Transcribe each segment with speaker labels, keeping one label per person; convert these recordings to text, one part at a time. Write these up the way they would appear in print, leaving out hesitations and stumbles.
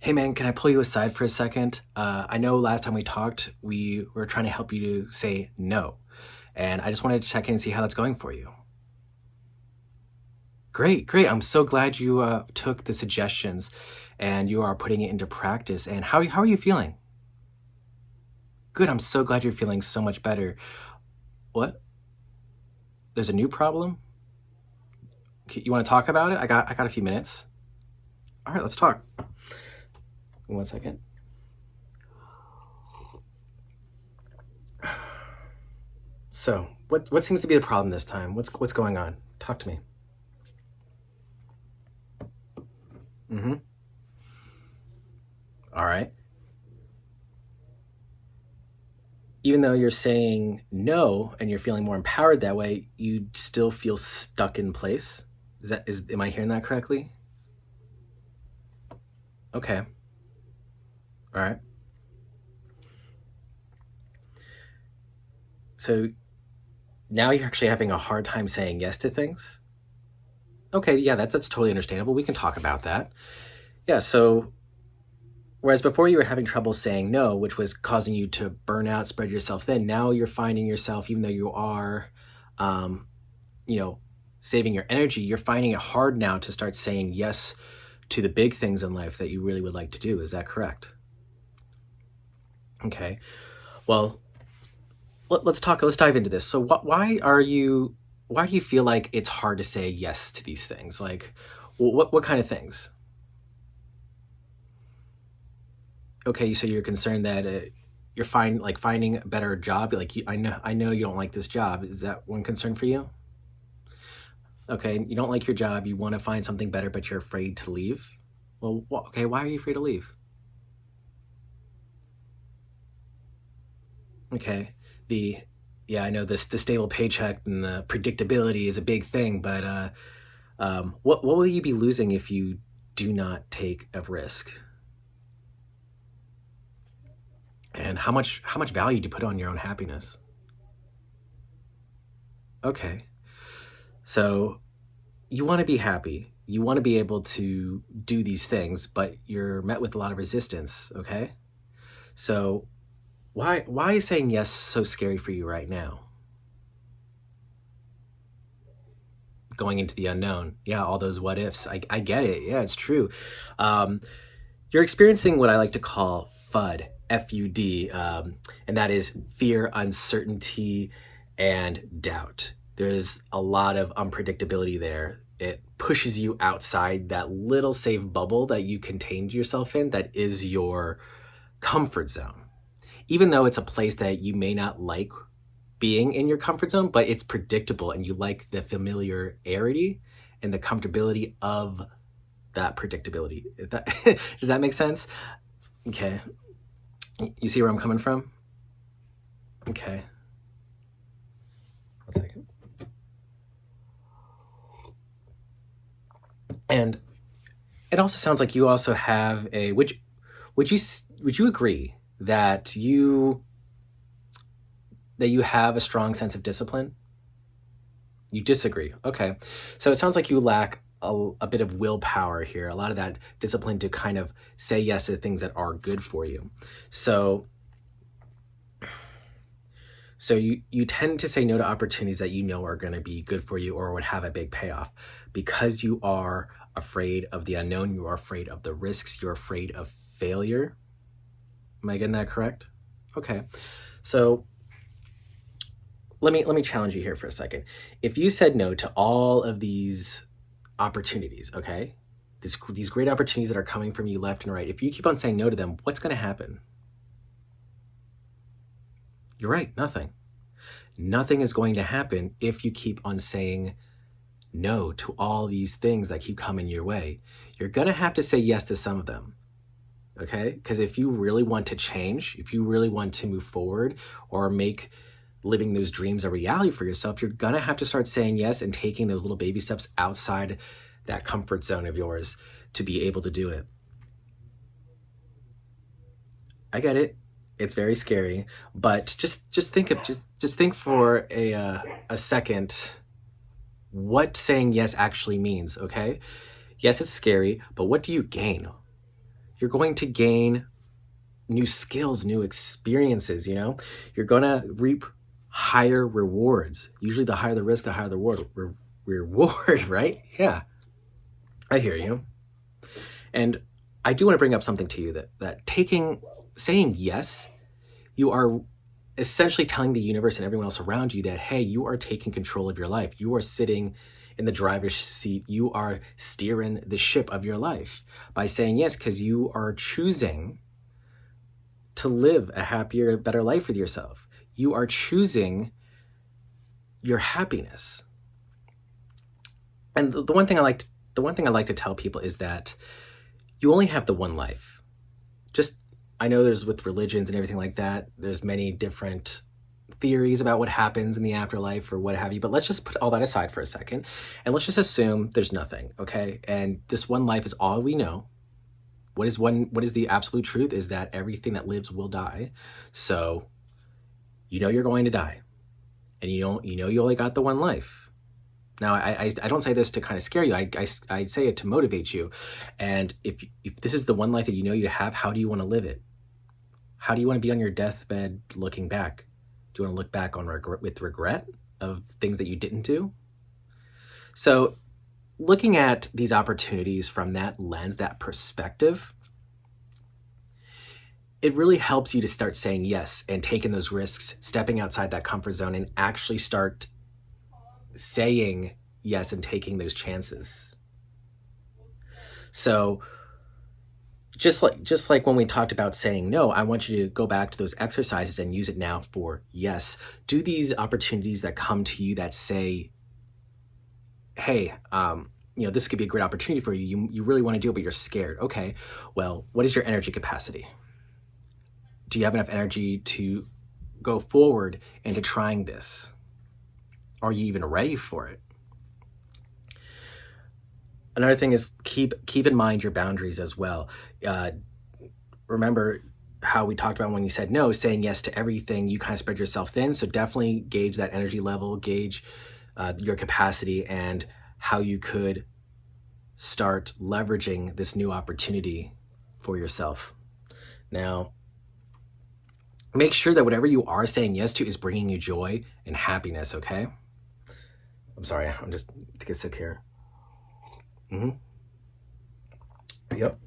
Speaker 1: Hey man, can I pull you aside for a second? I know last time we talked, we were trying to help you to say no. And I just wanted to check in and see how that's going for you. Great, great. I'm so glad you took the suggestions and you are putting it into practice. And how are you feeling? Good, I'm so glad you're feeling so much better. What? There's a new problem? You want to talk about it? I got a few minutes. All right, let's talk. 1 second. So, what seems to be the problem this time? What's going on? Talk to me. Mm-hmm. All right. Even though you're saying no and you're feeling more empowered that way, you still feel stuck in place. Am I hearing that correctly? Okay. All right. So now you're actually having a hard time saying yes to things. Okay, yeah, that's totally understandable. We can talk about that. Yeah, so whereas before you were having trouble saying no, which was causing you to burn out, spread yourself thin, now you're finding yourself, even though you are, um, saving your energy, you're finding it hard now to start saying yes to the big things in life that you really would like to do. Is that correct? Okay. Well, let's dive into this. So why do you feel like it's hard to say yes to these things? Like, what kind of things? Okay, so you're concerned that you're finding a better job. Like, I know you don't like this job. Is that one concern for you? Okay, you don't like your job. You want to find something better, but you're afraid to leave. Well, okay, why are you afraid to leave? Okay, yeah, I know the stable paycheck and the predictability is a big thing, but what will you be losing if you do not take a risk? And how much value do you put on your own happiness? Okay, so you want to be happy. You want to be able to do these things, but you're met with a lot of resistance. Okay, so why is saying yes so scary for you right now? Going into the unknown. Yeah, all those what ifs. I get it. Yeah, it's true. Um, you're experiencing what I like to call FUD, FUD, and that is fear, uncertainty, and doubt. There's a lot of unpredictability there. It pushes you outside that little safe bubble that you contained yourself in, that is your comfort zone. Even though it's a place that you may not like being in your comfort zone, but it's predictable and you like the familiarity and the comfortability of that predictability. Does that make sense? Okay. You see where I'm coming from? Okay. 1 second. And it also sounds like you also have would you agree that you have a strong sense of discipline? You disagree. Okay. So it sounds like you lack a bit of willpower here, a lot of that discipline to kind of say yes to things that are good for you. So you tend to say no to opportunities that you know are going to be good for you or would have a big payoff because you are afraid of the unknown, you are afraid of the risks, you're afraid of failure. Am I getting that correct? Okay. So let me challenge you here for a second. If you said no to all of these opportunities, okay? These great opportunities that are coming from you left and right, if you keep on saying no to them, what's going to happen? You're right, nothing. Nothing is going to happen if you keep on saying no to all these things that keep coming your way. You're going to have to say yes to some of them, okay? Because if you really want to change, if you really want to move forward or make living those dreams a reality for yourself, you're going to have to start saying yes and taking those little baby steps outside that comfort zone of yours to be able to do it. I get it. It's very scary, but just think for a second what saying yes actually means, okay? Yes, it's scary, but what do you gain? you're going to gain new skills, new experiences, you know? You're going to reap higher rewards. Usually the higher the risk, the higher the reward, right? Yeah, I hear you. And I do want to bring up something to you that saying yes, you are essentially telling the universe and everyone else around you that, hey, you are taking control of your life. You are sitting in the driver's seat. You are steering the ship of your life by saying yes, because you are choosing to live a happier, better life with yourself. You are choosing your happiness. And the one thing I like to tell people is that you only have the one life. I know there's with religions and everything like that, there's many different theories about what happens in the afterlife or what have you, but let's just put all that aside for a second and let's just assume there's nothing, okay? And this one life is all we know. What is the absolute truth is that everything that lives will die. So you know you're going to die, and you know you only got the one life. Now, I don't say this to kind of scare you. I say it to motivate you. And if this is the one life that you know you have, how do you want to live it? How do you want to be on your deathbed looking back? Do you want to look back on with regret of things that you didn't do? So looking at these opportunities from that lens, that perspective, it really helps you to start saying yes and taking those risks, stepping outside that comfort zone, and actually start saying yes and taking those chances. So just like when we talked about saying no, I want you to go back to those exercises and use it now for yes. Do these opportunities that come to you that say, hey, this could be a great opportunity for you. You really want to do it, but you're scared. Okay, well, what is your energy capacity? Do you have enough energy to go forward into trying this? Are you even ready for it? Another thing is keep in mind your boundaries as well. Remember how we talked about when you said no, saying yes to everything, you kind of spread yourself thin. So definitely gauge that energy level, gauge your capacity, and how you could start leveraging this new opportunity for yourself. Now, make sure that whatever you are saying yes to is bringing you joy and happiness, okay? I'm sorry, I'm just take a sip here. Yep.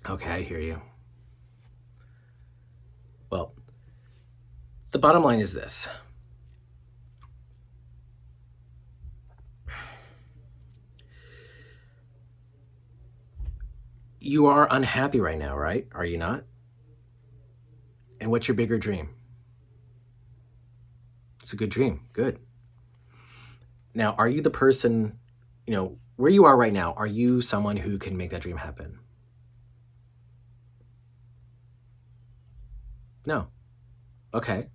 Speaker 1: Okay, I hear you. Well, the bottom line is this. You are unhappy right now, right? Are you not? And what's your bigger dream? It's a good dream. Good. Now, are you the person, where you are right now, are you someone who can make that dream happen? No. Okay.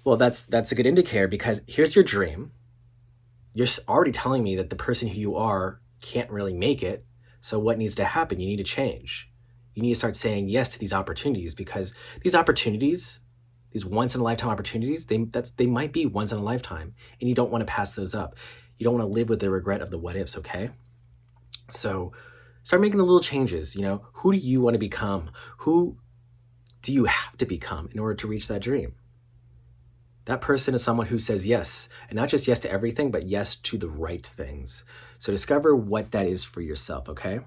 Speaker 1: Well, that's a good indicator, because here's your dream. You're already telling me that the person who you are can't really make it. So what needs to happen? You need to change. You need to start saying yes to these opportunities, because these opportunities, these once-in-a-lifetime opportunities, they might be once in a lifetime, and you don't want to pass those up. You don't want to live with the regret of the what ifs, okay? So start making the little changes. Who do you want to become? Who do you have to become in order to reach that dream? That person is someone who says yes, and not just yes to everything, but yes to the right things. So discover what that is for yourself, okay?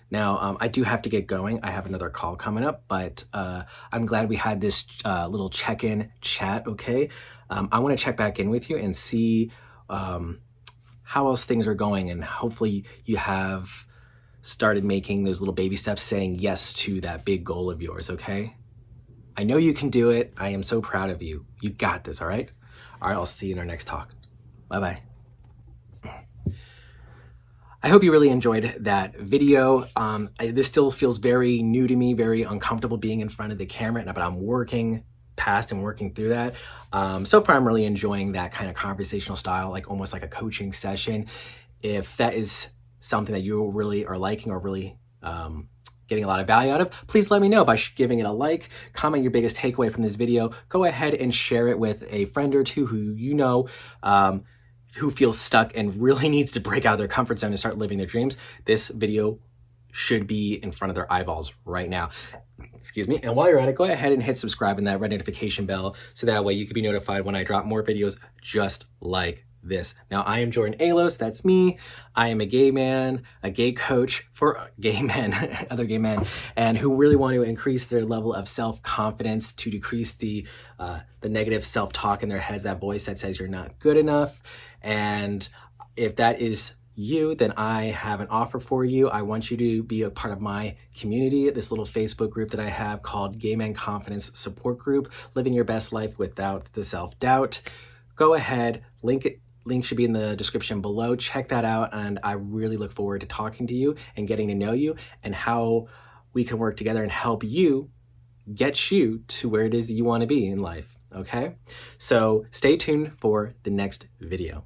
Speaker 1: Now, I do have to get going. I have another call coming up, but I'm glad we had this little check-in chat, okay? I want to check back in with you and see how else things are going, and hopefully you have started making those little baby steps, saying yes to that big goal of yours, okay? I know you can do it. I am so proud of you. You got this, all right? All right, I'll see you in our next talk. Bye-bye. I hope you really enjoyed that video. This still feels very new to me, very uncomfortable being in front of the camera, but I'm working past and working through that. So far, I'm really enjoying that kind of conversational style, like almost like a coaching session. If that is something that you really are liking or really getting a lot of value out of, please let me know by giving it a like, comment your biggest takeaway from this video, go ahead and share it with a friend or two who you know who feels stuck and really needs to break out of their comfort zone and start living their dreams. This video should be in front of their eyeballs right now. Excuse me. And while you're at it, go ahead and hit subscribe and that red notification bell so that way you can be notified when I drop more videos just like this. Now, I am Jordan Alos. That's me. I am a gay man, a gay coach for gay men, other gay men, and who really want to increase their level of self-confidence to decrease the negative self-talk in their heads, that voice that says you're not good enough. And if that is you, then I have an offer for you. I want you to be a part of my community, this little Facebook group that I have called Gay Men Confidence Support Group, Living Your Best Life Without the Self-Doubt. Go ahead, link should be in the description below. Check that out, and I really look forward to talking to you and getting to know you and how we can work together and help you get you to where it is that you want to be in life, okay? So stay tuned for the next video.